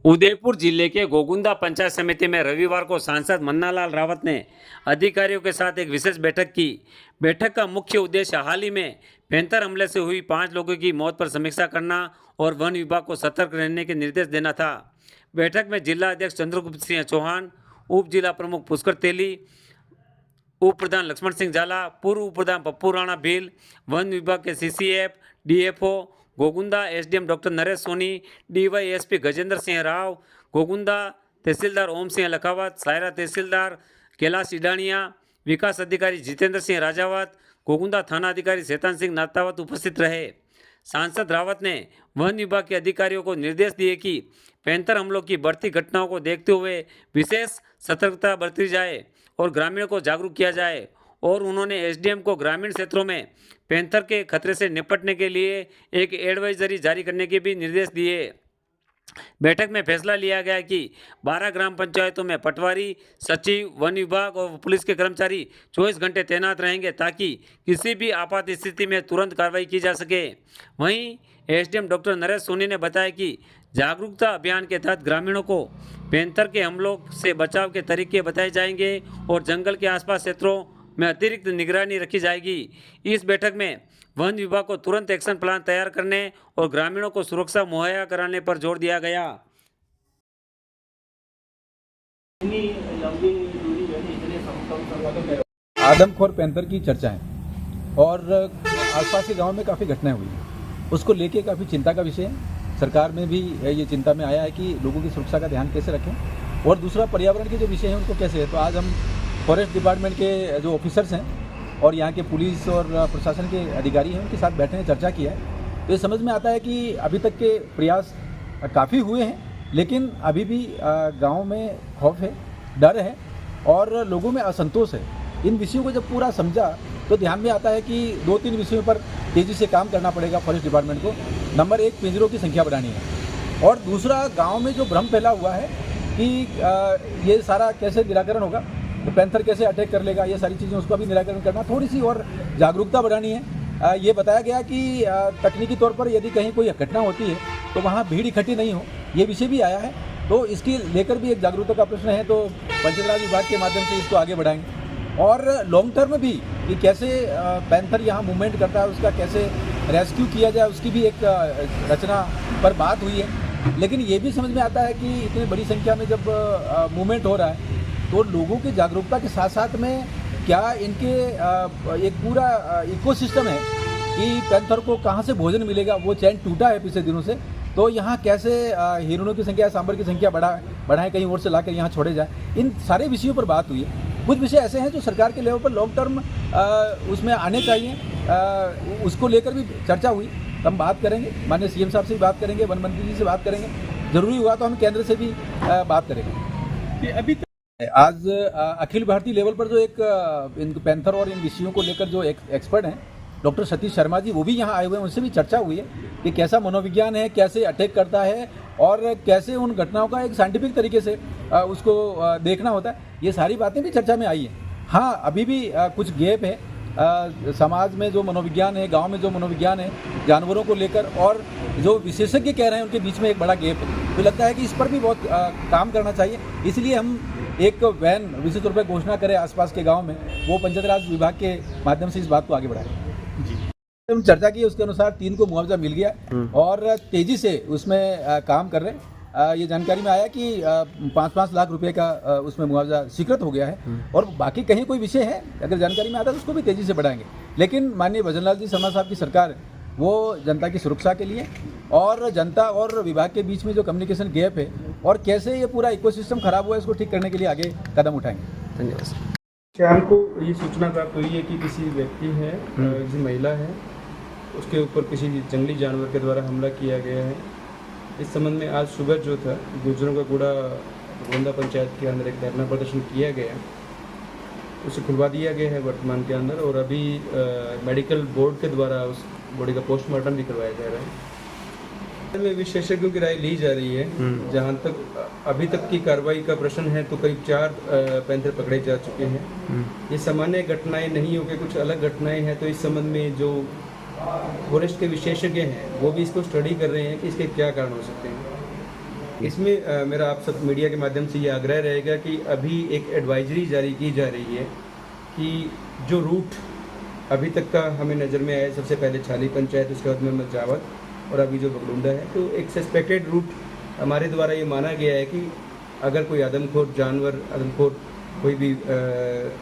उदयपुर जिले के गोगुंदा पंचायत समिति में रविवार को सांसद मन्नालाल रावत ने अधिकारियों के साथ एक विशेष बैठक की। बैठक का मुख्य उद्देश्य हाल ही में पैंथर हमले से हुई 5 लोगों की मौत पर समीक्षा करना और वन विभाग को सतर्क रहने के निर्देश देना था। बैठक में जिला अध्यक्ष चंद्रगुप्त सिंह चौहान, उप जिला प्रमुख पुष्कर तेली, उप प्रधान लक्ष्मण सिंह झाला, पूर्व उप प्रधान पप्पू राणा भील, वन विभाग के CCF, DFO Gogunda SDM doctor Naresh Soni, DYSP Gajendra Singh Rao, Gogunda tehsildar Om Singh Lakhawat, Saira tehsildar Kailash Idaniya, विकास अधिकारी जितेंद्र सिंह राजावत, गोगुंदा थाना अधिकारी शैतान सिंह नातावत उपस्थित रहे। सांसद रावत ने वन विभाग के अधिकारियों को निर्देश दिए कि पैंथर हमलों की बढ़ती घटनाओं को देखते हुए विशेष सतर्कता बरती जाए और ग्रामीणों को जागरूक किया जाए। और उन्होंने एसडीएम को ग्रामीण क्षेत्रों में पैंथर के खतरे से निपटने के लिए एक एडवाइजरी जारी करने के भी निर्देश दिए। बैठक में फैसला लिया गया कि 12 ग्राम पंचायतों में पटवारी, सचिव, वन विभाग और पुलिस के कर्मचारी 24 घंटे तैनात रहेंगे ताकि किसी भी आपात स्थिति में तुरंत कार्रवाई की जा सके। वहीं एसडीएम डॉक्टर नरेश सोनी ने बताया कि जागरूकता अभियान के तहत ग्रामीणों को पैंथर के हमलों से बचाव के तरीके बताए जाएंगे और जंगल के आसपास क्षेत्रों में अतिरिक्त निगरानी रखी जाएगी। इस बैठक में वन विभाग को तुरंत एक्शन प्लान तैयार करने और ग्रामीणों को सुरक्षा मुहैया कराने पर जोर दिया गया। आदमखोर पैंथर की चर्चा है और आसपास के गांव में काफ़ी घटनाएं हुई हैं, उसको लेके काफ़ी चिंता का विषय है। सरकार में भी ये चिंता में आया है कि लोगों की सुरक्षा का ध्यान कैसे रखें और दूसरा पर्यावरण के जो विषय हैं उनको कैसे है। तो आज हम फॉरेस्ट डिपार्टमेंट के जो ऑफिसर्स हैं और यहाँ के पुलिस और प्रशासन के अधिकारी हैं उनके साथ बैठे हैं, चर्चा किया है। तो ये समझ में आता है कि अभी तक के प्रयास काफ़ी हुए हैं, लेकिन अभी भी गांव में खौफ है, डर है और लोगों में असंतोष है। इन विषयों को जब पूरा समझा तो ध्यान में आता है कि 2-3 विषयों पर तेज़ी से काम करना पड़ेगा फॉरेस्ट डिपार्टमेंट को। नंबर 1, पिंजरों की संख्या बढ़ानी है और दूसरा, गाँव में जो भ्रम फैला हुआ है कि ये सारा कैसे निराकरण होगा, तो पैंथर कैसे अटैक कर लेगा, ये सारी चीज़ें उसका भी निराकरण करना, थोड़ी सी और जागरूकता बढ़ानी है। ये बताया गया कि तकनीकी तौर पर यदि कहीं कोई घटना होती है तो वहाँ भीड़ इकट्ठी नहीं हो, ये विषय भी आया है। तो इसकी लेकर भी एक जागरूकता का प्रश्न है, तो पंचायत राज विभाग के माध्यम से इसको आगे बढ़ाएंगे। और लॉन्ग टर्म भी कि कैसे पैंथर यहाँ मूवमेंट करता है, उसका कैसे रेस्क्यू किया जाए, उसकी भी एक रचना पर बात हुई है। लेकिन ये भी समझ में आता है कि इतनी बड़ी संख्या में जब मूवमेंट हो रहा है तो लोगों की जागरूकता के साथ साथ में क्या इनके एक पूरा इकोसिस्टम है कि पैंथर को कहाँ से भोजन मिलेगा, वो चैन टूटा है पिछले दिनों से। तो यहाँ कैसे हिरणों की संख्या, सांबर की संख्या बढ़ाएं, कहीं और से लाकर यहाँ छोड़े जाए, इन सारे विषयों पर बात हुई है। कुछ विषय ऐसे हैं जो सरकार के लेवल पर लॉन्ग टर्म उसमें आने चाहिए, उसको लेकर भी चर्चा हुई। हम बात करेंगे, माननीय सीएम साहब से भी बात करेंगे, वन मंत्री जी से बात करेंगे, जरूरी हुआ तो हम केंद्र से भी बात करेंगे। अभी आज अखिल भारतीय लेवल पर जो एक इन पैंथर और इन विषयों को लेकर जो एक्सपर्ट हैं डॉक्टर सतीश शर्मा जी, वो भी यहाँ आए हुए हैं, उनसे भी चर्चा हुई है कि कैसा मनोविज्ञान है, कैसे अटैक करता है और कैसे उन घटनाओं का एक साइंटिफिक तरीके से उसको देखना होता है। ये सारी बातें भी चर्चा में आई हैं। हाँ, अभी भी कुछ गैप है समाज में जो मनोविज्ञान है, गांव में जो मनोविज्ञान है जानवरों को लेकर, और जो विशेषज्ञ कह रहे हैं उनके बीच में एक बड़ा गैप है। तो लगता है कि इस पर भी बहुत काम करना चाहिए। इसलिए हम एक वैन विशेष तौर पर घोषणा करें आसपास के गांव में, वो पंचायत राज विभाग के माध्यम से इस बात को आगे बढ़ाएं। जी, हम चर्चा की, उसके अनुसार 3 को मुआवजा मिल गया और तेजी से उसमें काम कर रहे हैं। ये जानकारी में आया कि 5-5 लाख रुपए का उसमें मुआवजा स्वीकृत हो गया है और बाकी कहीं कोई विषय है अगर जानकारी में आता है तो उसको भी तेजी से बढ़ाएंगे। लेकिन माननीय भजनलाल जी शर्मा साहब की सरकार वो जनता की सुरक्षा के लिए और जनता और विभाग के बीच में जो कम्युनिकेशन गैप है और कैसे ये पूरा इकोसिस्टम खराब हुआ है, इसको ठीक करने के लिए आगे कदम उठाएंगे। धन्यवाद। शाम को ये सूचना प्राप्त हुई है कि किसी व्यक्ति है, किसी महिला है, उसके ऊपर किसी जंगली जानवर के द्वारा हमला किया गया है। इस संबंध में आज सुबह जो था गुजरों का कूड़ा गोगुंदा पंचायत के अंदर एक धरना प्रदर्शन किया गया, उसे खुलवा दिया गया है वर्तमान के अंदर, और अभी मेडिकल बोर्ड के द्वारा उस बॉडी का पोस्टमार्टम भी करवाया जा रहा है। में विशेषज्ञों की राय ली जा रही है। जहां तक अभी तक की कार्रवाई का प्रश्न है तो करीब 4 पैंथर पकड़े जा चुके हैं। ये सामान्य घटनाएं नहीं हो के कुछ अलग घटनाएं हैं, तो इस संबंध में जो फॉरेस्ट के विशेषज्ञ हैं वो भी इसको स्टडी कर रहे हैं कि इसके क्या कारण हो सकते हैं। इसमें मेरा आप सब मीडिया के माध्यम से ये आग्रह रहेगा कि अभी एक एडवाइजरी जारी की जा रही है कि जो रूट अभी तक का हमें नज़र में आया, सबसे पहले छाली पंचायत, उसके बाद में मजावत और अभी जो बगलुंडा है, तो एक सस्पेक्टेड रूट हमारे द्वारा ये माना गया है कि अगर कोई आदमखोर जानवर, आदमखोर कोई भी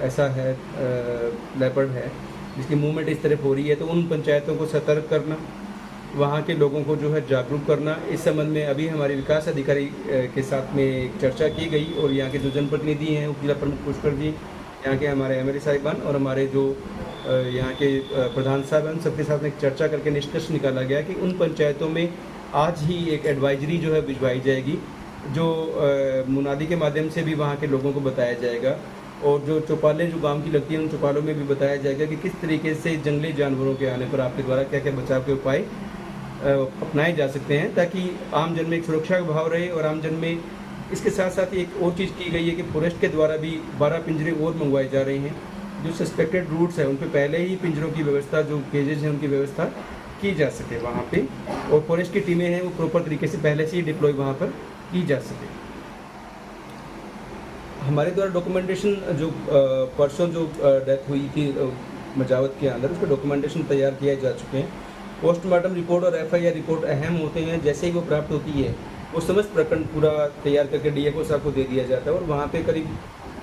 ऐसा है लेपर्ड है जिसकी मूवमेंट इस तरफ हो रही है, तो उन पंचायतों को सतर्क करना, वहाँ के लोगों को जो है जागरूक करना। इस संबंध में अभी हमारे विकास अधिकारी के साथ में एक चर्चा की गई और यहाँ के जो जनप्रतिनिधि हैं, उपजिला प्रमुख पुष्कर जी, यहाँ के हमारे एमएलए साहिबान और हमारे जो यहाँ के प्रधान साहबान, सबके साथ में एक चर्चा करके निष्कर्ष निकाला गया कि उन पंचायतों में आज ही एक एडवाइजरी जो है भिजवाई जाएगी, जो मुनादी के माध्यम से भी वहाँ के लोगों को बताया जाएगा और जो चौपालें जो गांव की लगती हैं उन चौपालों में भी बताया जाएगा कि किस तरीके से जंगली जानवरों के आने पर आपके द्वारा क्या क्या बचाव के उपाय अपनाए जा सकते हैं, ताकि आम जन में एक सुरक्षा का भाव रहे। और आम जन में इसके साथ साथ एक और चीज़ की गई है कि फॉरेस्ट के द्वारा भी 12 पिंजरे और मंगवाए जा रहे हैं। जो सस्पेक्टेड रूट्स हैं उन पर पहले ही पिंजरों की व्यवस्था, जो केजेज हैं उनकी व्यवस्था की जा सके वहाँ पे, और फॉरेस्ट की टीमें हैं वो प्रॉपर तरीके से पहले से ही डिप्लॉय वहाँ पर की जा सके। हमारे द्वारा डॉक्यूमेंटेशन जो परसों जो डेथ हुई थी मजावत के अंदर, उसका डॉक्यूमेंटेशन तैयार किए जा चुके हैं। पोस्टमार्टम रिपोर्ट और एफआईआर रिपोर्ट अहम होते हैं, जैसे ही वो प्राप्त होती है वो समस्त प्रकरण पूरा तैयार करके डीएफओ साहब को दे दिया जाता है और वहाँ पे करीब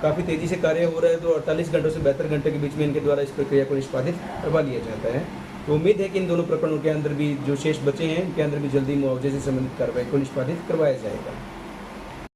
काफ़ी तेज़ी से कार्य हो रहा है, तो 48 घंटों से 72 घंटे के बीच में इनके द्वारा इस प्रक्रिया को निष्पादित करवा लिया जाता है। तो उम्मीद है कि इन दोनों प्रकरणों के अंदर भी जो शेष बचे हैं, इनके अंदर भी जल्दी मुआवजे से संबंधित कार्रवाई को निष्पादित करवाया जाएगा।